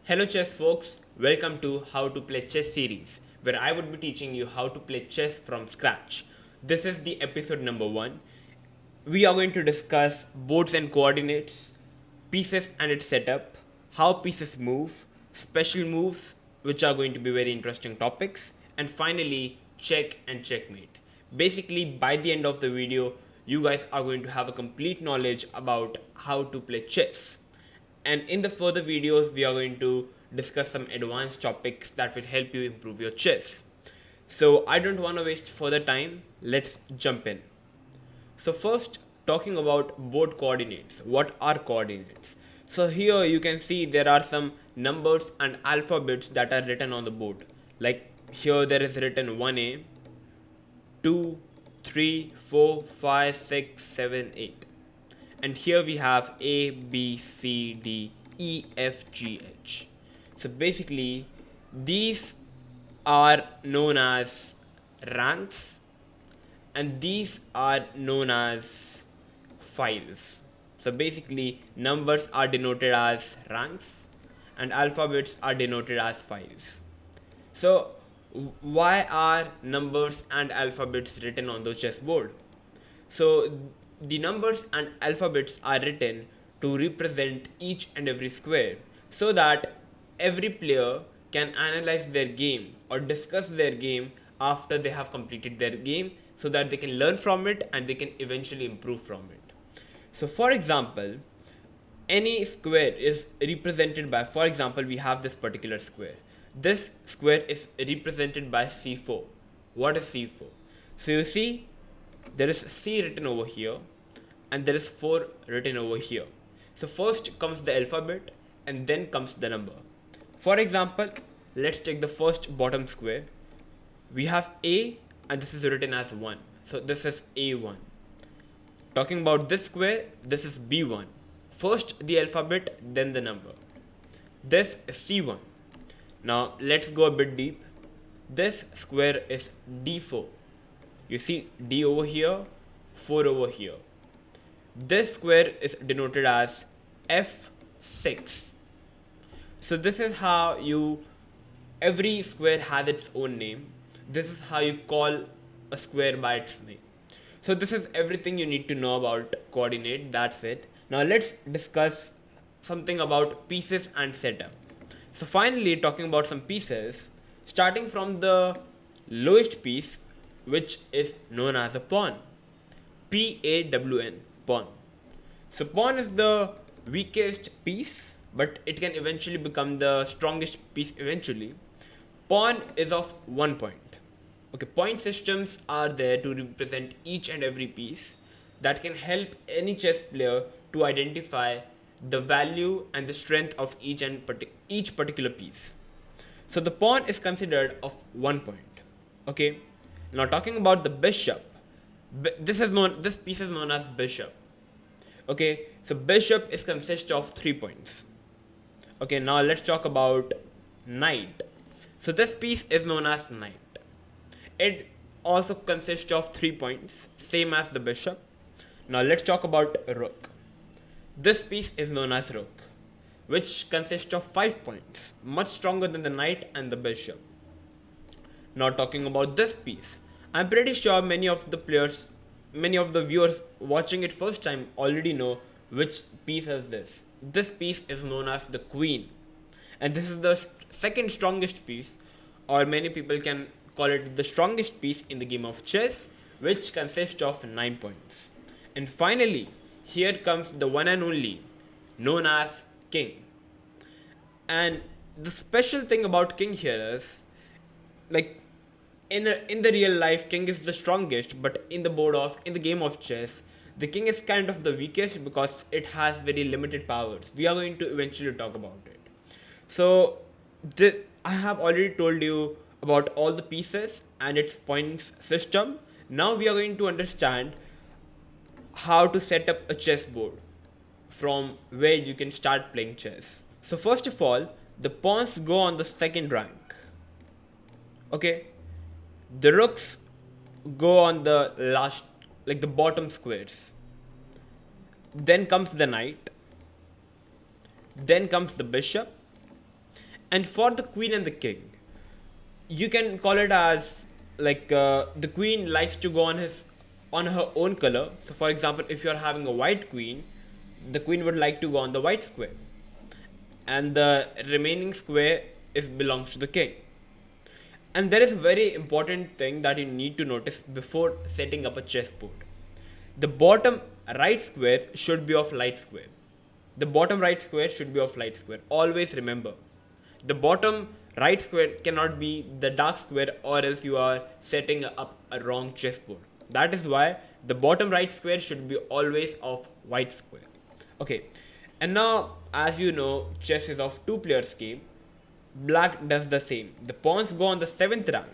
Hello chess folks, welcome to How to Play Chess series, where I would be teaching you how to play chess from scratch. This is the episode number 1. We are going to discuss boards and coordinates, pieces and its setup, how pieces move, special moves, which are going to be very interesting topics, and finally, check and checkmate. Basically, by the end of the video, you guys are going to have a complete knowledge about how to play chess. And in the further videos, we are going to discuss some advanced topics that will help you improve your chess. So I don't want to waste further time. Let's jump in. So first, talking about board coordinates. What are coordinates? So here you can see there are some numbers and alphabets that are written on the board. Like here there is written 1A, 2, 3, 4, 5, 6, 7, 8. And here we have A, B, C, D, E, F, G, H. So basically these are known as ranks and these are known as files. So basically numbers are denoted as ranks and alphabets are denoted as files. So why are numbers and alphabets written on the chessboard? So the numbers and alphabets are written to represent each and every square so that every player can analyze their game or discuss their game after they have completed their game so that they can learn from it and they can eventually improve from it. So for example, any square is represented by, for example, we have this particular square. This square is represented by C4. What is C4? So you see there is C written over here and there is 4 written over here. So first comes the alphabet and then comes the number. For example, let's take the first bottom square. We have A and this is written as 1. So this is A1. Talking about this square, this is B1. First the alphabet, then the number. This is C1. Now let's go a bit deep. This square is D4. You see D over here, 4 over here. This square is denoted as F6. So this is how every square has its own name. This is how you call a square by its name. So this is everything you need to know about coordinate. That's it. Now let's discuss something about pieces and setup. So finally, talking about some pieces, starting from the lowest piece, which is known as a pawn. P-A-W-N, pawn. So pawn is the weakest piece, but it can eventually become the strongest piece eventually. Pawn is of 1 point. Okay, point systems are there to represent each and every piece that can help any chess player to identify the value and the strength of each particular piece. So the pawn is considered of 1 point. Okay. Now talking about the bishop, this piece is known as bishop. Okay, so bishop is consists of 3 points. Okay, now let's talk about knight. So this piece is known as knight. It also consists of 3 points, same as the bishop. Now let's talk about rook. This piece is known as rook, which consists of 5 points, much stronger than the knight and the bishop. Now talking about this piece, I'm pretty sure many of the viewers watching it first time already know which piece is this. This piece is known as the queen, and this is the second strongest piece, or many people can call it the strongest piece in the game of chess, which consists of 9 points. And finally, here comes the one and only, known as king. And the special thing about king here is, like, in the real life, king is the strongest, but in the game of chess, the king is kind of the weakest because it has very limited powers. We are going to eventually talk about it. So I have already told you about all the pieces and its points system. Now we are going to understand how to set up a chessboard from where you can start playing chess. So first of all, the pawns go on the second rank. Okay, the rooks go on the last, like the bottom squares. Then comes the knight. Then comes the bishop. And for the queen and the king, you can call it as like the queen likes to go on her own color. So for example, if you're having a white queen, the queen would like to go on the white square, and the remaining square is belongs to the king. And there is a very important thing that you need to notice before setting up a chessboard. The bottom right square should be of light square. The bottom right square should be of light square. Always remember, the bottom right square cannot be the dark square, or else you are setting up a wrong chessboard. That is why the bottom right square should be always of white square. Okay, and now as you know, chess is of two players game. Black does the same. The pawns go on the 7th rank.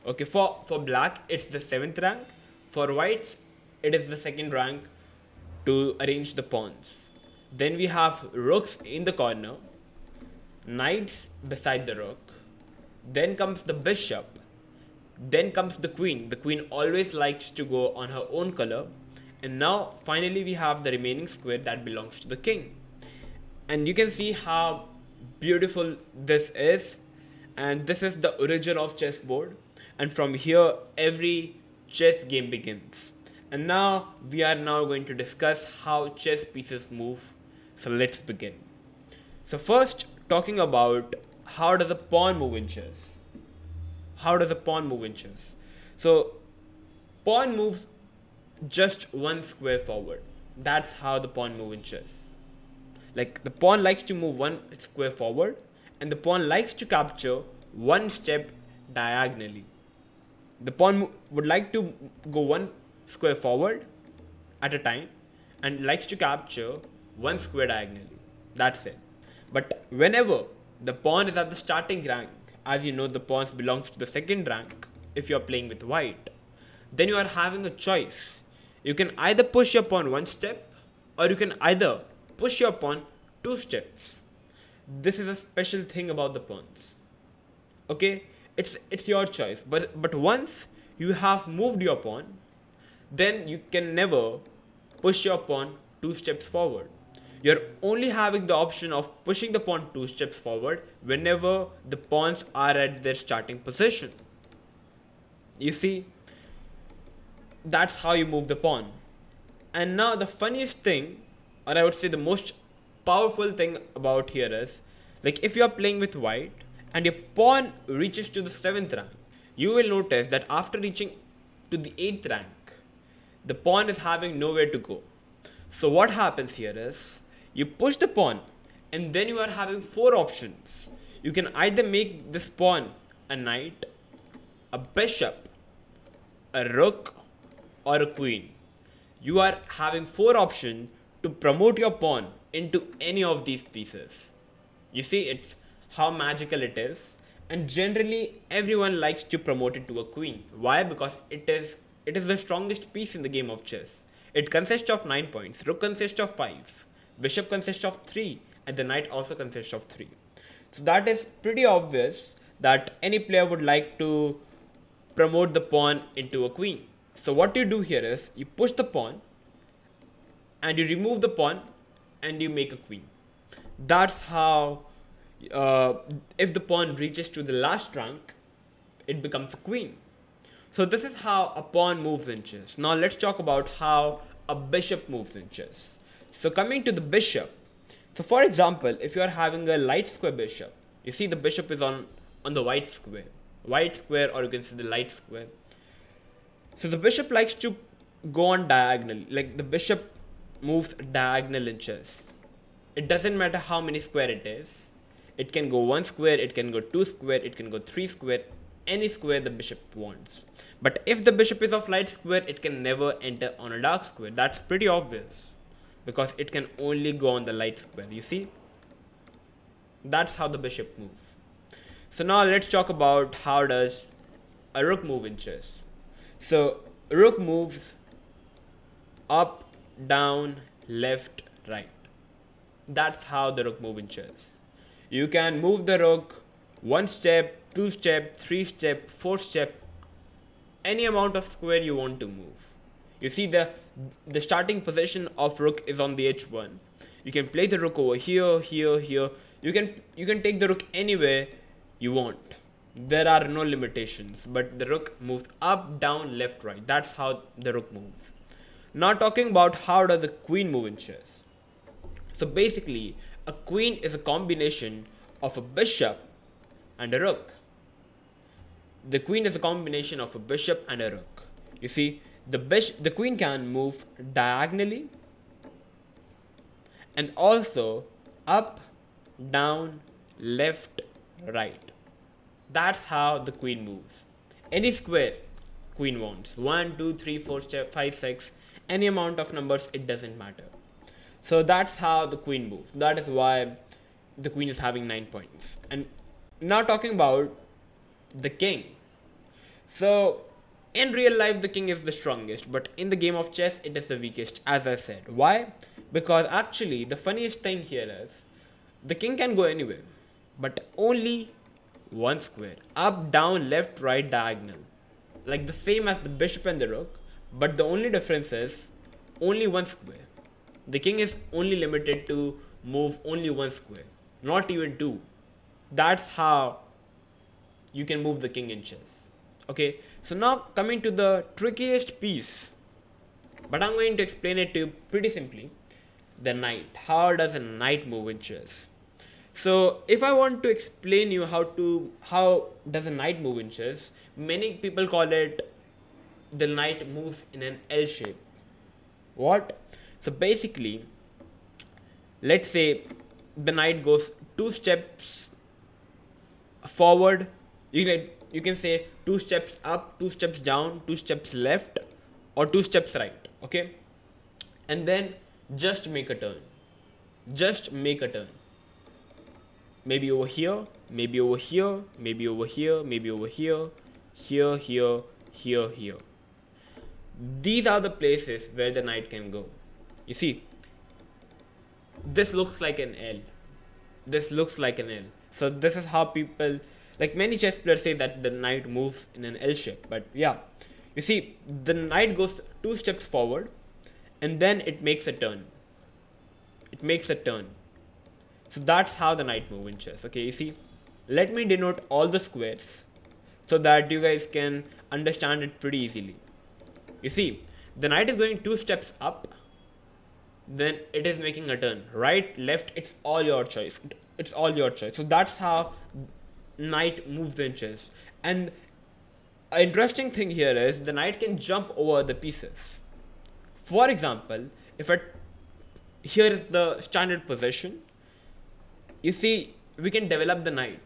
Okay, for black it's the 7th rank. For whites it is the 2nd rank to arrange the pawns. Then we have rooks in the corner, knights beside the rook, then comes the bishop, then comes the queen. The queen always likes to go on her own color. And now finally we have the remaining square that belongs to the king. And you can see how beautiful this is, and this is the origin of chessboard, and from here every chess game begins. And now we are now going to discuss how chess pieces move. So let's begin. So first, talking about how does a pawn move in chess. How does a pawn move in chess? So pawn moves just one square forward. That's how the pawn move in chess. Like the pawn likes to move one square forward, and the pawn likes to capture one step diagonally. The pawn would like to go one square forward at a time and likes to capture one square diagonally. That's it. But whenever the pawn is at the starting rank, as you know, the pawns belongs to the 2nd rank if you are playing with white, then you are having a choice. You can either push your pawn one step, or you can either push your pawn 2 steps. This is a special thing about the pawns. Okay, it's your choice. But once you have moved your pawn, then you can never push your pawn 2 steps forward. You're only having the option of pushing the pawn 2 steps forward whenever the pawns are at their starting position. You see, that's how you move the pawn. And now the funniest thing, or I would say the most powerful thing about here is, like if you are playing with white and your pawn reaches to the 7th rank, you will notice that after reaching to the 8th rank, the pawn is having nowhere to go. So what happens here is, you push the pawn, and then you are having 4 options. You can either make this pawn a knight, a bishop, a rook, or a queen. You are having 4 options to promote your pawn into any of these pieces. You see, it's how magical it is. And generally everyone likes to promote it to a queen. Why? Because it is the strongest piece in the game of chess. It consists of 9 points, rook consists of 5, bishop consists of 3, and the knight also consists of 3. So that is pretty obvious that any player would like to promote the pawn into a queen. So what you do here is, you push the pawn and you remove the pawn and you make a queen. That's how, if the pawn reaches to the last rank, it becomes a queen. So this is how a pawn moves in chess. Now let's talk about how a bishop moves in chess. So coming to the bishop, so for example, if you are having a light square bishop, you see the bishop is on the white square, or you can see the light square. So the bishop likes to go on diagonal, like the bishop moves diagonal in chess. It doesn't matter how many square it is. It can go 1 square, it can go 2 square, it can go 3 square, any square the bishop wants. But if the bishop is of light square, it can never enter on a dark square. That's pretty obvious, because it can only go on the light square. You see, that's how the bishop moves. So now let's talk about how does a rook move in chess. So rook moves up, down, left, right. That's how the rook moves in chess. You can move the rook 1 step, 2 step, 3 step, 4 step, any amount of square you want to move. You see the starting position of rook is on the h1. You can play the rook over here, here, here. You can take the rook anywhere you want. There are no limitations, but the rook moves up, down, left, right. That's how the rook moves. Now talking about how does the queen move in chess. So basically, a queen is a combination of a bishop and a rook. The queen is a combination of a bishop and a rook. You see, the queen can move diagonally and also up, down, left, right. That's how the queen moves. Any square queen wants 1, 2, 3, 4, 5, 6, any amount of numbers, it doesn't matter. So that's how the queen moves. That is why the queen is having 9 points. And now talking about the king. So in real life, the king is the strongest, but in the game of chess, it is the weakest, as I said. Why? Because actually, the funniest thing here is the king can go anywhere, but only one square. Up, down, left, right, diagonal. Like the same as the bishop and the rook, but the only difference is only one square. The king is only limited to move only one square, not even two. That's how you can move the king in chess. Okay, so now coming to the trickiest piece, but I'm going to explain it to you pretty simply. The knight. How does a knight move in chess? So if I want to explain you how does a knight move in chess, many people call it the knight moves in an L shape. What? So basically, let's say the knight goes 2 steps forward. You can say 2 steps up, 2 steps down, 2 steps left, or 2 steps right. Okay, and then just make a turn. Just make a turn. Maybe over here, maybe over here, maybe over here, maybe over here, here, here, here, here. These are the places where the knight can go. You see, this looks like an L. This looks like an L. So this is how people, like many chess players, say that the knight moves in an L shape. But yeah, you see, the knight goes 2 steps forward and then it makes a turn. It makes a turn. So that's how the knight moves in chess. Okay, you see, let me denote all the squares so that you guys can understand it pretty easily. You see, the knight is going 2 steps up, then it is making a turn. Right, left, it's all your choice. It's all your choice. So that's how knight moves in chess. And an interesting thing here is the knight can jump over the pieces. For example, here is the standard position. You see, we can develop the knight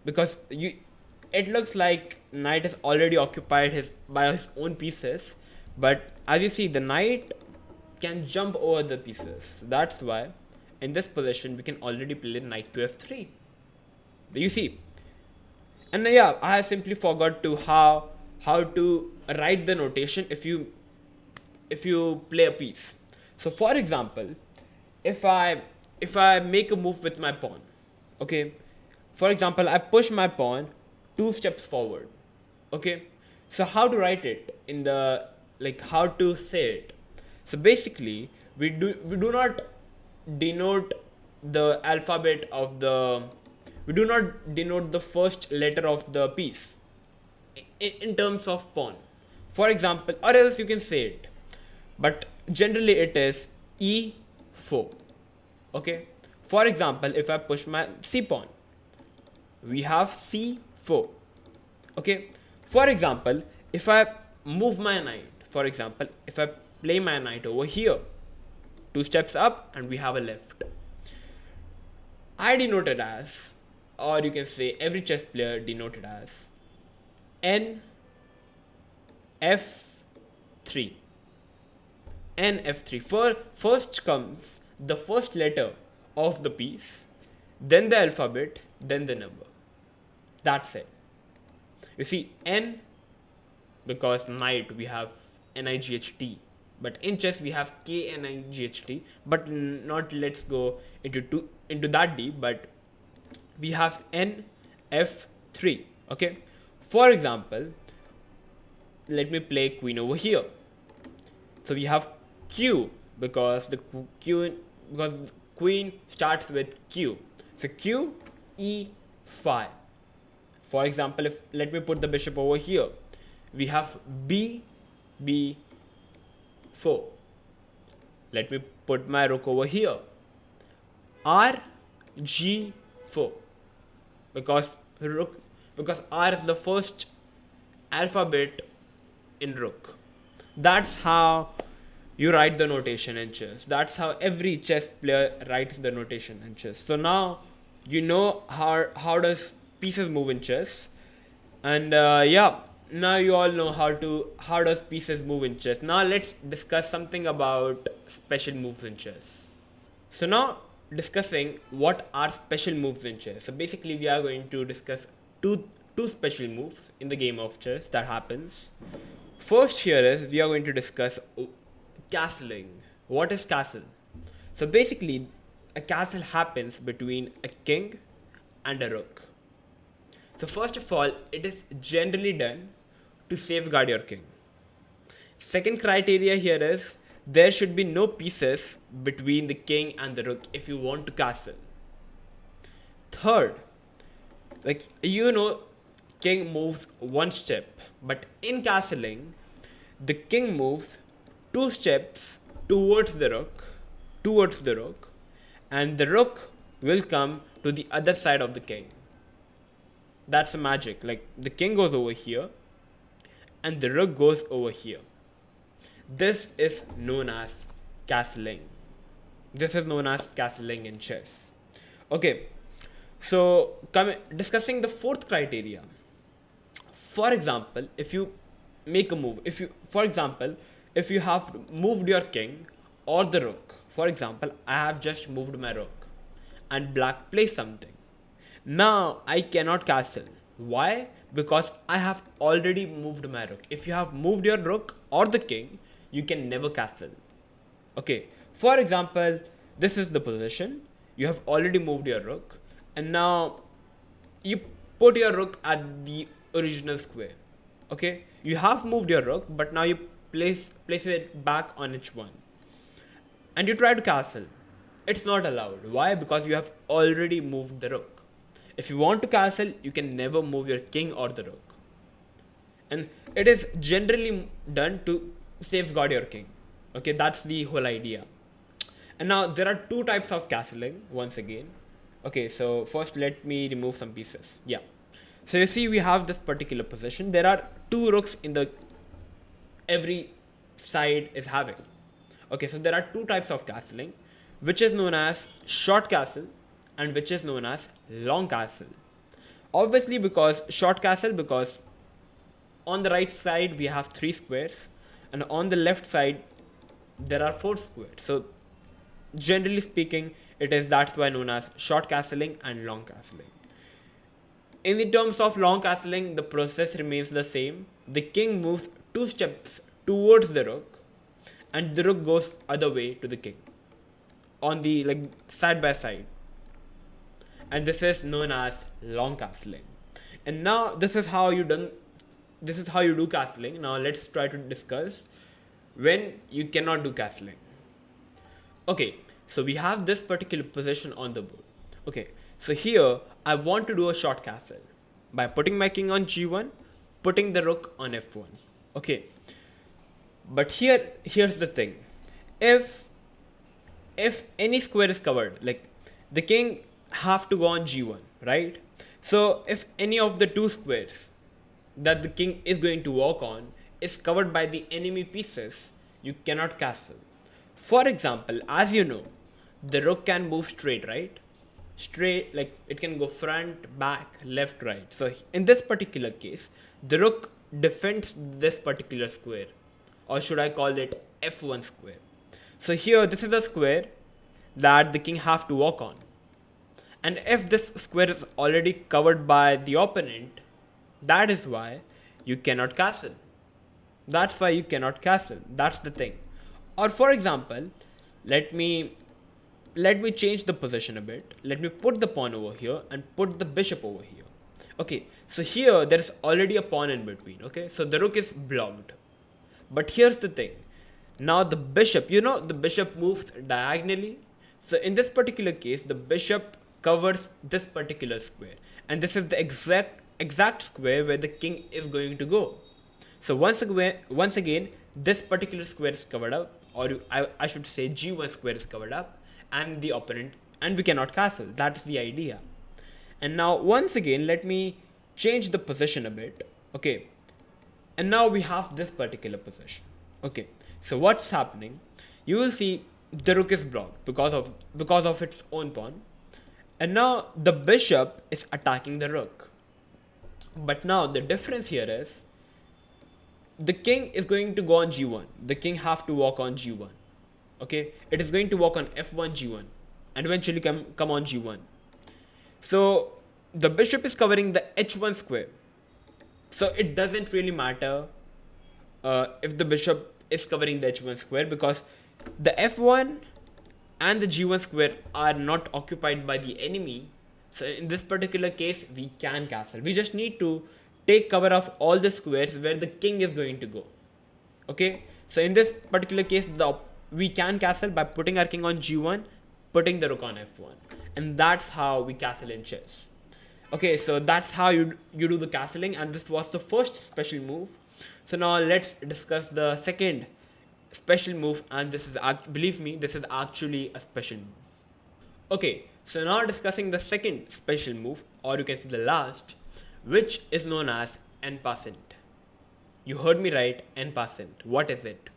because it looks like knight is already occupied by his own pieces, but as you see, the knight can jump over the pieces. So that's why in this position we can already play knight to f3. You see, and yeah, I simply forgot to how to write the notation if you play a piece. So for example, if I make a move with my pawn, okay, for example, I push my pawn 2 steps forward. Okay, so how to write it in the, like, how to say it? So basically, we do not denote the alphabet of we do not denote the first letter of the piece in terms of pawn. For example, or else you can say it, but generally it is e4. Okay, for example, if I push my c pawn, we have c4. Okay, for example, if I move my knight, for example, if I play my knight over here, 2 steps up and we have a left. I denote it as, or you can say every chess player denote it as n f3. n f3. First comes the first letter of the piece, then the alphabet, then the number. That's it. You see, n, because knight we have NIGHT, but in chess we have KNIGHT, but not, let's go into that deep, but we have n f3. Okay, for example, let me play queen over here. So we have q, because the queen starts with q. So q e5. For example, if let me put the bishop over here, we have b4. Let me put my rook over here, r g4, because rook because r is the first alphabet in rook. That's how you write the notation in chess. That's how every chess player writes the notation in chess. So now you know how does pieces move in chess, and yeah, now you all know how does pieces move in chess. Now let's discuss something about special moves in chess. So now discussing what are special moves in chess. So basically we are going to discuss two special moves in the game of chess that happens. First here is we are going to discuss castling. What is castle? So basically a castle happens between a king and a rook. So first of all, it is generally done to safeguard your king. Second criteria here is there should be no pieces between the king and the rook if you want to castle. Third, like king moves one step, but in castling, the king moves two steps towards the rook, and the rook will come to the other side of the king. That's the magic. Like the king goes over here, and the rook goes over here. This is known as castling. This is known as castling in chess. Okay, so discussing the fourth criteria. For example, if you make a move, if you have moved your king or the rook, for example, I have just moved my rook and black plays something. Now I cannot castle. Why? Because I have already moved my rook. If you have moved your rook or the king, you can never castle. Okay, for example, this is the position. You have already moved your rook, and now you put your rook at the original square. Okay, you have moved your rook, but now you place it back on h1, and you try to castle. It's not allowed. Why? Because you have already moved the rook. If you want to castle, you can never move your king or the rook, and it is generally done to safeguard your king. Okay, that's the whole idea. And now there are two types of castling once again. Okay, so first let me remove some pieces. Yeah, so you see we have this particular position. There are two rooks in the every side is having. Okay, so there are two types of castling, which is known as short castle and which is known as long castle. Obviously, because short castle, because on the right side we have 3 squares, and on the left side there are 4 squares. So generally speaking, that's why known as short castling and long castling. In the terms of long castling, the process remains the same. The king moves 2 steps towards the rook, and the rook goes other way to the king, on the side by side, and this is known as long castling. And now this is how you do castling. Now let's try to discuss when you cannot do castling. Okay, so we have this particular position on the board. Okay, so here I want to do a short castle by putting my king on g1, putting the rook on f1. Okay, but here's the thing. If any square is covered, like the king have to go on g1, right? So if any of the 2 squares that the king is going to walk on is covered by the enemy pieces, you cannot castle. For example, as you know, the rook can move straight, right? Straight, like it can go front, back, left, right. So in this particular case, the rook defends this particular square, or should I call it f1 square. So here this is a square that the king have to walk on, and if this square is already covered by the opponent, that is why you cannot castle. That's why you cannot castle. That's the thing. Or for example, let me change the position a bit. Let me put the pawn over here and put the bishop over here. Okay, so here there is already a pawn in between. Okay, so the rook is blocked. But here's the thing. Now the bishop, the bishop moves diagonally. So in this particular case, the bishop covers this particular square, and this is the exact square where the king is going to go. So once again, this particular square is covered up, or I should say g1 square is covered up, and the opponent, and we cannot castle. That's the idea. And now once again, let me change the position a bit. Okay, and now we have this particular position. Okay, so what's happening? You will see the rook is blocked because of its own pawn, and now the bishop is attacking the rook. But now the difference here is the king is going to go on g1. The king have to walk on g1. Okay, it is going to walk on f1, g1, and eventually come on g1. So the bishop is covering the h1 square. So it doesn't really matter if the bishop is covering the h1 square, because the f1 and the g1 square are not occupied by the enemy. So in this particular case, we can castle. We just need to take cover of all the squares where the king is going to go. Okay, so in this particular case, we can castle by putting our king on g1, putting the rook on f1, and that's how we castle in chess. Okay, so that's how you do the castling, and this was the first special move. So now let's discuss the second special move, and this is, believe me, this is actually a special move. Okay, so now discussing the second special move, or you can say the last, which is known as en passant. You heard me right, en passant. What is it?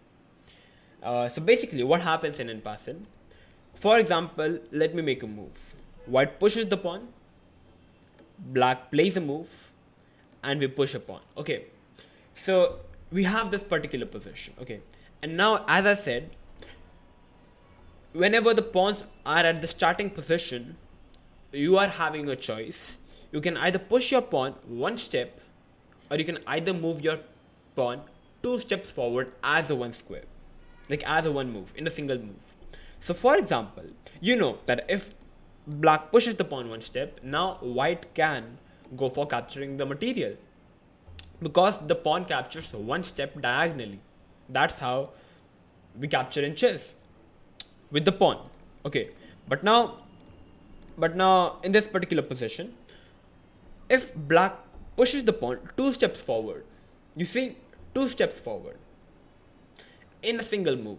So basically, what happens in en passant? For example, let me make a move. White pushes the pawn, black plays a move, and we push a pawn. Okay, so we have this particular position. Okay, and now, as I said, whenever the pawns are at the starting position, you are having a choice. You can either push your pawn one step, or you can either move your pawn 2 steps forward as a one square, like as a one move, in a single move. So for example, you know that if black pushes the pawn one step, now white can go for capturing the material, because the pawn captures one step diagonally. That's how we capture in chess, with the pawn. Okay, but now in this particular position, if black pushes the pawn 2 steps forward, you see, 2 steps forward in a single move,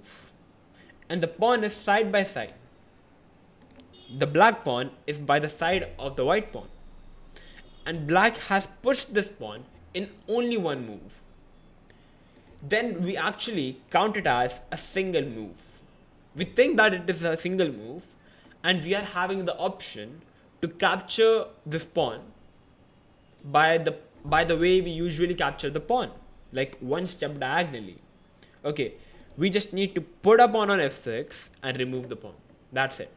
and the pawn is side by side, the black pawn is by the side of the white pawn, and black has pushed this pawn in only one move, then we actually count it as a single move. We think that it is a single move, and we are having the option to capture this pawn by the way we usually capture the pawn, like one step diagonally. Okay, we just need to put a pawn on f6 and remove the pawn. That's it.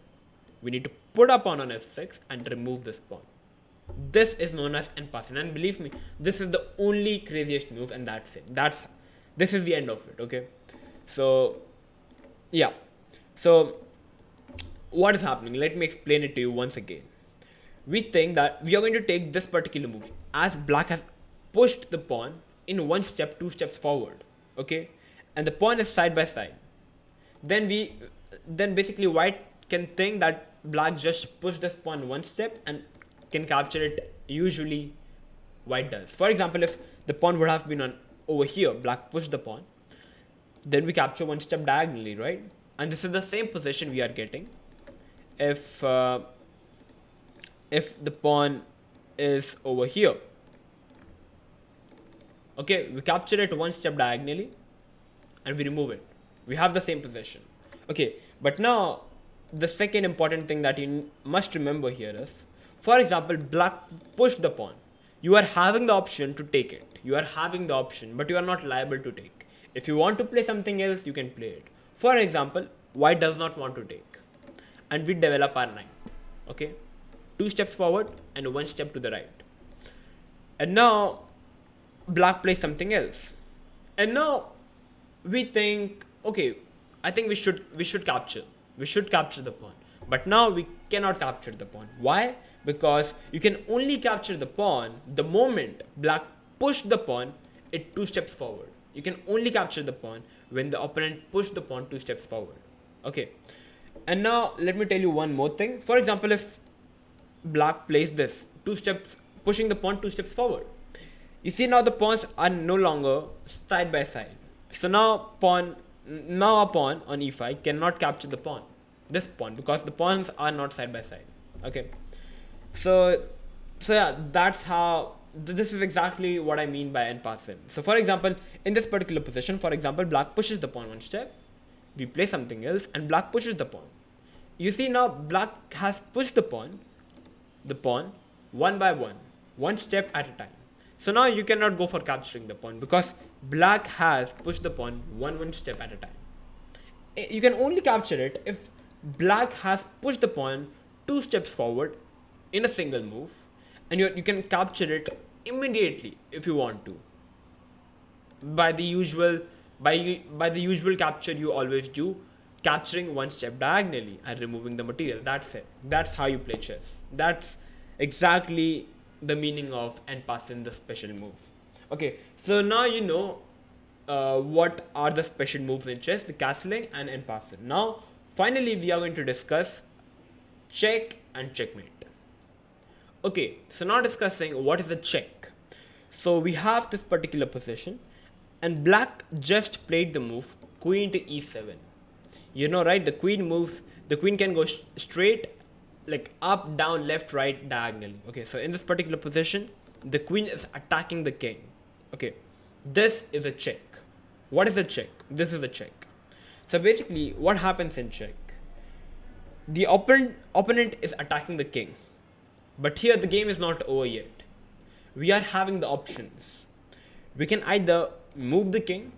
We need to put a pawn on f6 and remove this pawn. This is known as en passant, and believe me, this is the only craziest move, and that's it. This is the end of it. Okay, so yeah, so what is happening? Let me explain it to you once again. We think that we are going to take this particular move as black has pushed the pawn in 1 step, 2 steps forward. Okay, and the pawn is side by side. Then basically white can think that black just pushed this pawn 1 step and can capture it. Usually white does. For example, if the pawn would have been on over here, black pushed the pawn, then we capture 1 step diagonally, right? And this is the same position we are getting if the pawn is over here. Okay, we capture it 1 step diagonally and we remove it. We have the same position. Okay, but now the second important thing that you must remember here is, for example, black pushed the pawn. You are having the option to take it. You are having the option, but you are not liable to take. If you want to play something else, you can play it. For example, white does not want to take, and we develop our knight. Okay, 2 steps forward and 1 step to the right. And now black plays something else. And now we think, okay, I think we should capture the pawn. But now we cannot capture the pawn. Why? Because you can only capture the pawn the moment black pushed the pawn 2 steps forward. You can only capture the pawn when the opponent pushed the pawn 2 steps forward. Okay. And now let me tell you one more thing. For example, if black plays this 2 steps, pushing the pawn 2 steps forward. You see now the pawns are no longer side by side. So now a pawn on e5 cannot capture this pawn, because the pawns are not side by side. Okay, so yeah, that's how. This is exactly what I mean by en passant. So for example, in this particular position, for example, black pushes the pawn 1 step, we play something else, and black pushes the pawn. You see now black has pushed the pawn one by one step at a time. So now you cannot go for capturing the pawn, because black has pushed the pawn one step at a time. You can only capture it if black has pushed the pawn 2 steps forward in a single move, and you can capture it immediately if you want to, by the usual capture you always do, capturing 1 step diagonally and removing the material. That's it. That's how you play chess. That's exactly the meaning of en passant, the special move. Okay, so now you know what are the special moves in chess, the castling and en passant. Now finally we are going to discuss check and checkmate. Okay, so now discussing what is a check. So we have this particular position, and black just played the move queen to e7. You know, right? The queen can go straight, like up, down, left, right, diagonally. Okay, so in this particular position, the queen is attacking the king. Okay, this is a check. What is a check? This is a check. So basically, what happens in check? The opponent is attacking the king. But here the game is not over yet. We are having the options. We can either move the king,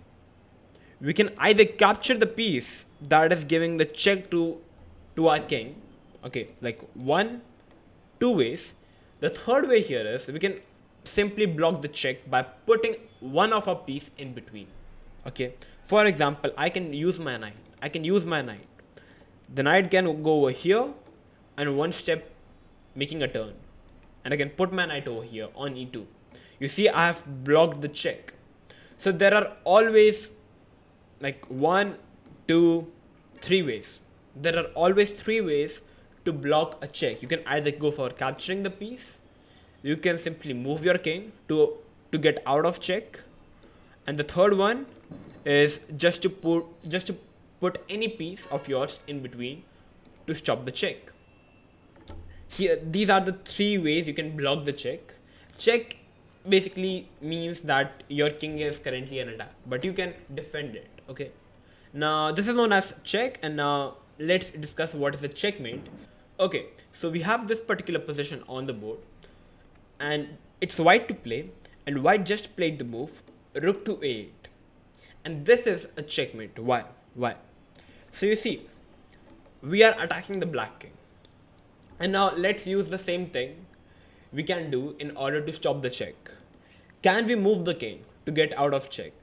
we can either capture the piece that is giving the check to our king. Okay, like 2 ways. The third way here is we can simply block the check by putting one of our piece in between. Okay, for example, I can use my knight. The knight can go over here and 1 step making a turn, and I can put my knight over here on e2. You see, I have blocked the check. So there are always like 1, 2, 3 ways. There are always 3 ways to block a check. You can either go for capturing the piece, you can simply move your king to get out of check, and the third one is just to put any piece of yours in between to stop the check. Here, these are the 3 ways you can block the check. Check basically means that your king is currently an attack, but you can defend it. Okay, now this is known as check, and now let's discuss what is a checkmate. Okay, so we have this particular position on the board, and it's white to play, and white just played the move rook to a8, and this is a checkmate. Why? So you see, we are attacking the black king. And now let's use the same thing we can do in order to stop the check. Can we move the king to get out of check?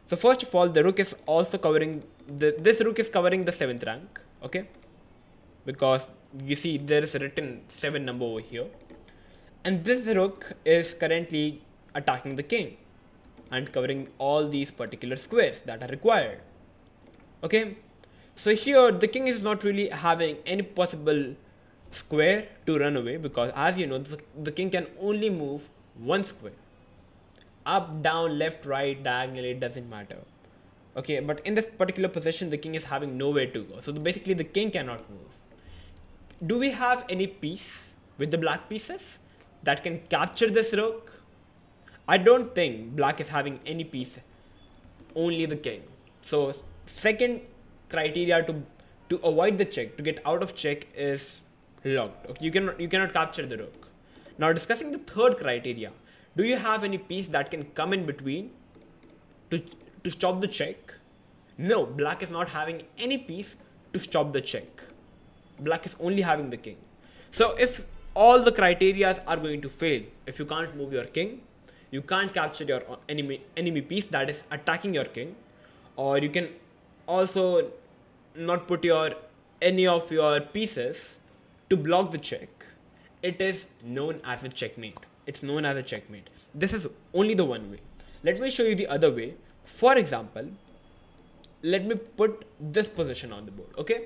So first of all, the rook is also covering this rook is covering the 7th rank. Okay, because you see there is written 7 number over here, and this rook is currently attacking the king and covering all these particular squares that are required. Okay, so here the king is not really having any possible square to run away, because as you know, the king can only move 1 square, up, down, left, right, diagonally, it doesn't matter. Okay, but in this particular position the king is having nowhere to go, so basically the king cannot move. Do we have any piece with the black pieces that can capture this rook? I don't think black is having any piece, only the king. So second criteria to avoid the check, to get out of check, is locked. Okay, you cannot capture the rook. Now discussing the third criteria, do you have any piece that can come in between to stop the check? No, black is not having any piece to stop the check. Black is only having the king. So if all the criteria are going to fail, if you can't move your king, you can't capture your enemy piece that is attacking your king, or you can also not put any of your pieces to block the check, it is known as a checkmate. It's known as a checkmate. This is only the one way. Let me show you the other way. For example, let me put this position on the board. Okay,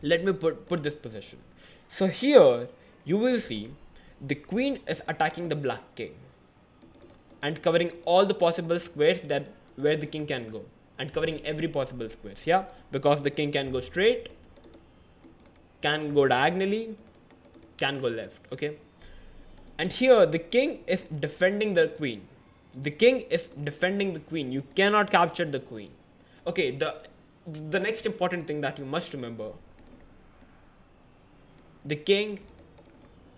let me put this position. So here you will see the queen is attacking the black king and covering all the possible squares that where the king can go, and covering every possible squares, yeah, because the king can go straight, can go diagonally, can go left, okay. And here the king is defending the queen. The king is defending the queen. You cannot capture the queen. Okay, the next important thing that you must remember, the king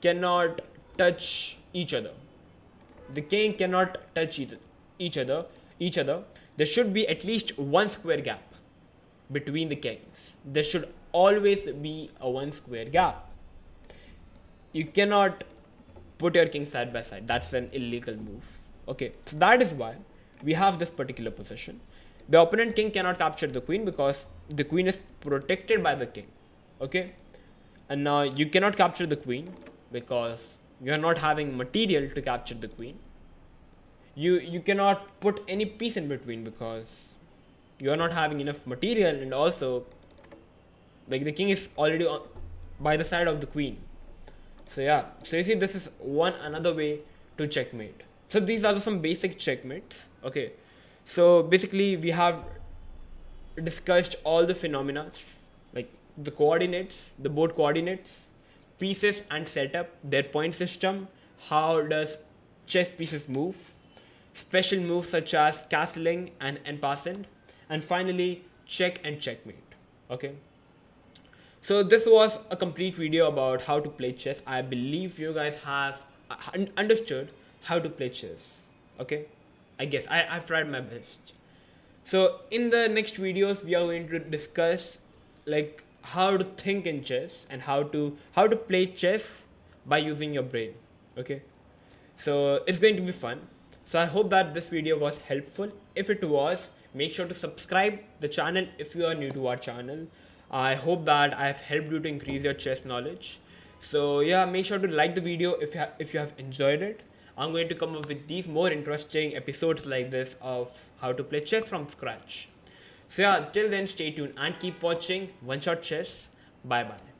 cannot touch each other. The king cannot touch each other. Each other. There should be at least one square gap between the kings. There should always be a one square gap. You cannot put your king side by side. That's an illegal move. Okay, so that is why we have this particular position. The opponent king cannot capture the queen because the queen is protected by the king. Okay, and now you cannot capture the queen because you are not having material to capture the queen. You cannot put any piece in between because you are not having enough material, and also like the king is already by the side of the queen. So yeah, so you see, this is another way to checkmate. So these are some basic checkmates. Okay, so basically we have discussed all the phenomena, like the coordinates, the board coordinates, pieces and setup, their point system, how does chess pieces move, special moves such as castling and en passant, and finally check and checkmate. Okay, so this was a complete video about how to play chess. I believe you guys have understood how to play chess. Okay, I guess I've tried my best. So in the next videos we are going to discuss like how to think in chess and how to play chess by using your brain. Okay, so it's going to be fun. So I hope that this video was helpful. If it was, make sure to subscribe the channel if you are new to our channel. I hope that I have helped you to increase your chess knowledge. So yeah, make sure to like the video if you have enjoyed it. I'm going to come up with these more interesting episodes like this of how to play chess from scratch. So yeah, till then, stay tuned and keep watching One Shot Chess. Bye bye.